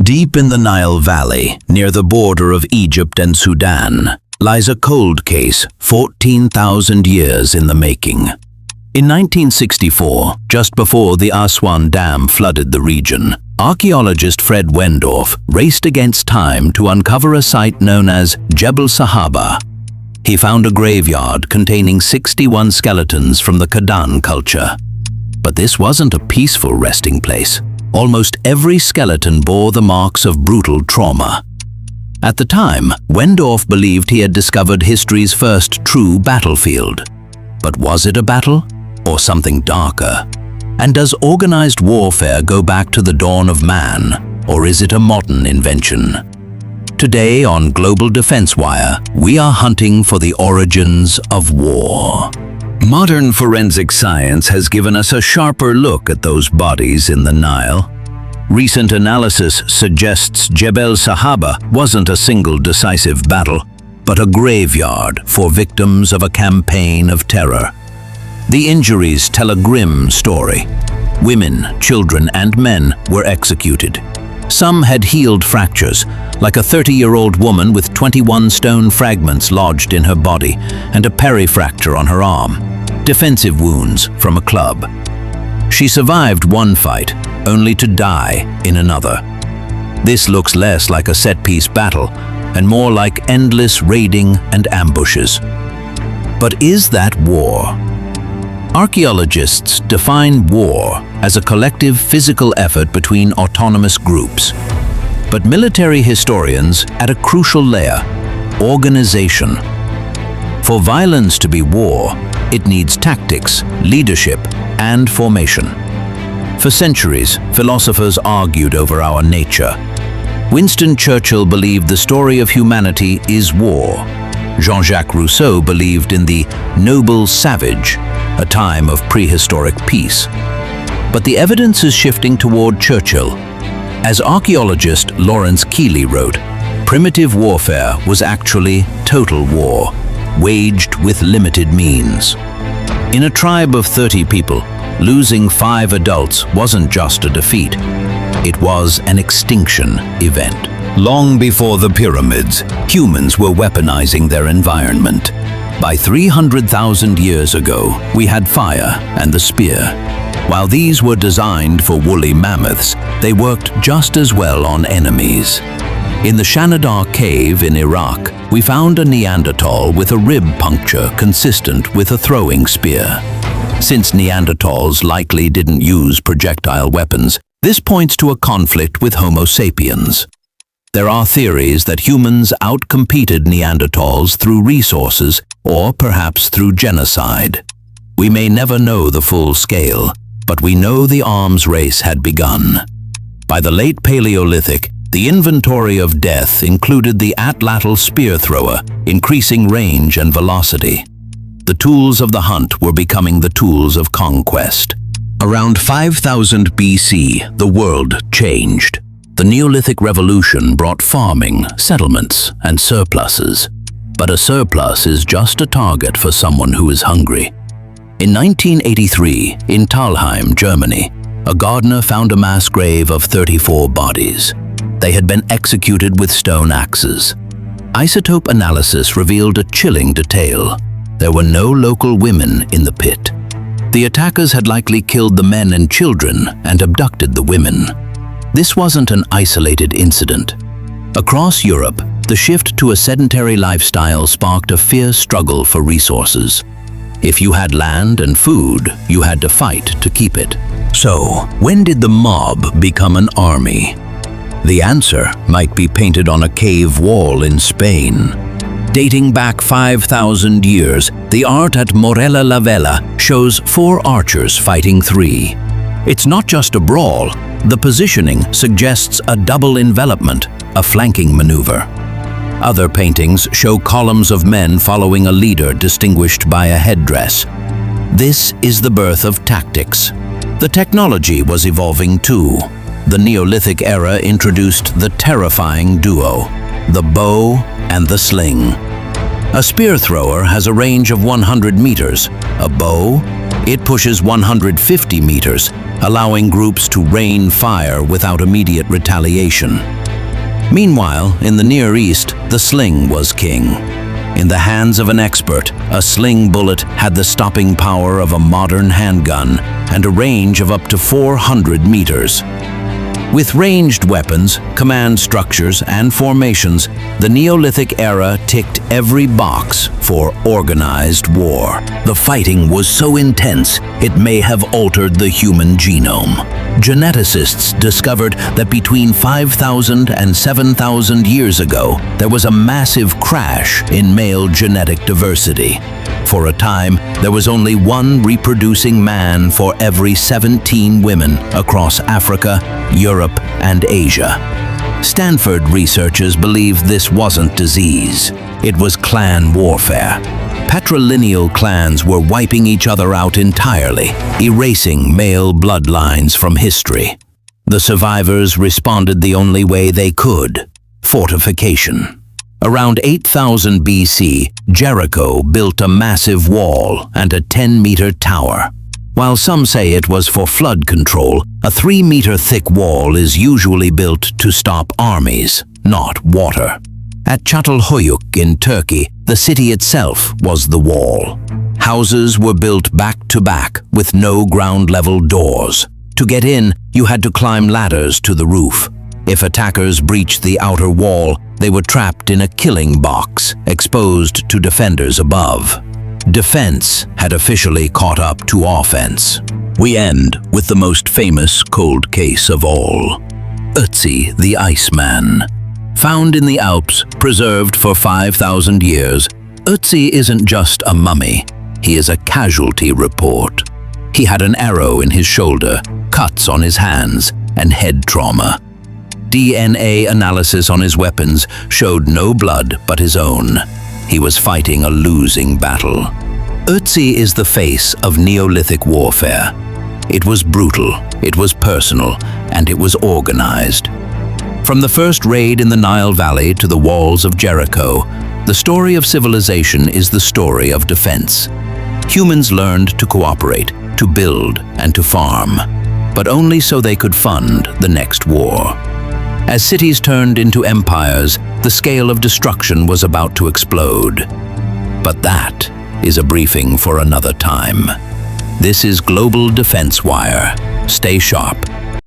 Deep in the Nile Valley, near the border of Egypt and Sudan, lies a cold case 14,000 years in the making. In 1964, just before the Aswan Dam flooded the region, archaeologist Fred Wendorf raced against time to uncover a site known as Jebel Sahaba. He found a graveyard containing 61 skeletons from the Kadan culture. But this wasn't a peaceful resting place. Almost every skeleton bore the marks of brutal trauma. At the time, Wendorf believed he had discovered history's first true battlefield. But was it a battle, or something darker? And does organized warfare go back to the dawn of man, or is it a modern invention? Today on Global Defense Wire, we are hunting for the origins of war. Modern forensic science has given us a sharper look at those bodies in the Nile. Recent analysis suggests Jebel Sahaba wasn't a single decisive battle, but a graveyard for victims of a campaign of terror. The injuries tell a grim story. Women, children, and men were executed. Some had healed fractures, like a 30-year-old woman with 21 stone fragments lodged in her body and a perifracture on her arm, defensive wounds from a club. She survived one fight, only to die in another. This looks less like a set-piece battle and more like endless raiding and ambushes. But is that war? Archaeologists define war as a collective physical effort between autonomous groups. But military historians add a crucial layer: organization. For violence to be war, it needs tactics, leadership, and formation. For centuries, philosophers argued over our nature. Winston Churchill believed the story of humanity is war. Jean-Jacques Rousseau believed in the noble savage, a time of prehistoric peace. But the evidence is shifting toward Churchill. As archaeologist Lawrence Keeley wrote, primitive warfare was actually total war, waged with limited means. In a tribe of 30 people, losing 5 adults wasn't just a defeat. It was an extinction event. Long before the pyramids, humans were weaponizing their environment. By 300,000 years ago, we had fire and the spear. While these were designed for woolly mammoths, they worked just as well on enemies. In the Shanidar cave in Iraq, we found a Neanderthal with a rib puncture consistent with a throwing spear. Since Neanderthals likely didn't use projectile weapons, this points to a conflict with Homo sapiens. There are theories that humans outcompeted Neanderthals through resources or perhaps through genocide. We may never know the full scale, but we know the arms race had begun. By the late Paleolithic, the inventory of death included the Atlatl spear thrower, increasing range and velocity. The tools of the hunt were becoming the tools of conquest. Around 5000 BC, the world changed. The Neolithic revolution brought farming, settlements, and surpluses. But a surplus is just a target for someone who is hungry. In 1983, in Talheim, Germany, a gardener found a mass grave of 34 bodies. They had been executed with stone axes. Isotope analysis revealed a chilling detail. There were no local women in the pit. The attackers had likely killed the men and children and abducted the women. This wasn't an isolated incident. Across Europe, the shift to a sedentary lifestyle sparked a fierce struggle for resources. If you had land and food, you had to fight to keep it. So, when did the mob become an army? The answer might be painted on a cave wall in Spain. Dating back 5,000 years, the art at Morella la Vela shows 4 archers fighting 3. It's not just a brawl. The positioning suggests a double envelopment, a flanking maneuver. Other paintings show columns of men following a leader distinguished by a headdress. This is the birth of tactics. The technology was evolving too. The Neolithic era introduced the terrifying duo, the bow and the sling. A spear thrower has a range of 100 meters. A bow It pushes 150 meters, allowing groups to rain fire without immediate retaliation. Meanwhile, in the Near East, the sling was king. In the hands of an expert, a sling bullet had the stopping power of a modern handgun and a range of up to 400 meters. With ranged weapons, command structures, and formations, the Neolithic era ticked every box for organized war. The fighting was so intense, it may have altered the human genome. Geneticists discovered that between 5,000 and 7,000 years ago, there was a massive crash in male genetic diversity. For a time, there was only one reproducing man for every 17 women across Africa, Europe, and Asia. Stanford researchers believe this wasn't disease. It was clan warfare. Patrilineal clans were wiping each other out entirely, erasing male bloodlines from history. The survivors responded the only way they could: fortification. Around 8000 BC, Jericho built a massive wall and a 10-meter tower. While some say it was for flood control, a 3-meter thick wall is usually built to stop armies, not water. At Çatalhöyük in Turkey, the city itself was the wall. Houses were built back to back with no ground-level doors. To get in, you had to climb ladders to the roof. If attackers breached the outer wall, they were trapped in a killing box, exposed to defenders above. Defense had officially caught up to offense. We end with the most famous cold case of all. Ötzi the Iceman. Found in the Alps, preserved for 5,000 years, Ötzi isn't just a mummy, he is a casualty report. He had an arrow in his shoulder, cuts on his hands, and head trauma. DNA analysis on his weapons showed no blood but his own. He was fighting a losing battle. Ötzi is the face of Neolithic warfare. It was brutal, it was personal, and it was organized. From the first raid in the Nile Valley to the walls of Jericho, the story of civilization is the story of defense. Humans learned to cooperate, to build, and to farm, but only so they could fund the next war. As cities turned into empires, the scale of destruction was about to explode. But that is a briefing for another time. This is Global Defense Wire. Stay sharp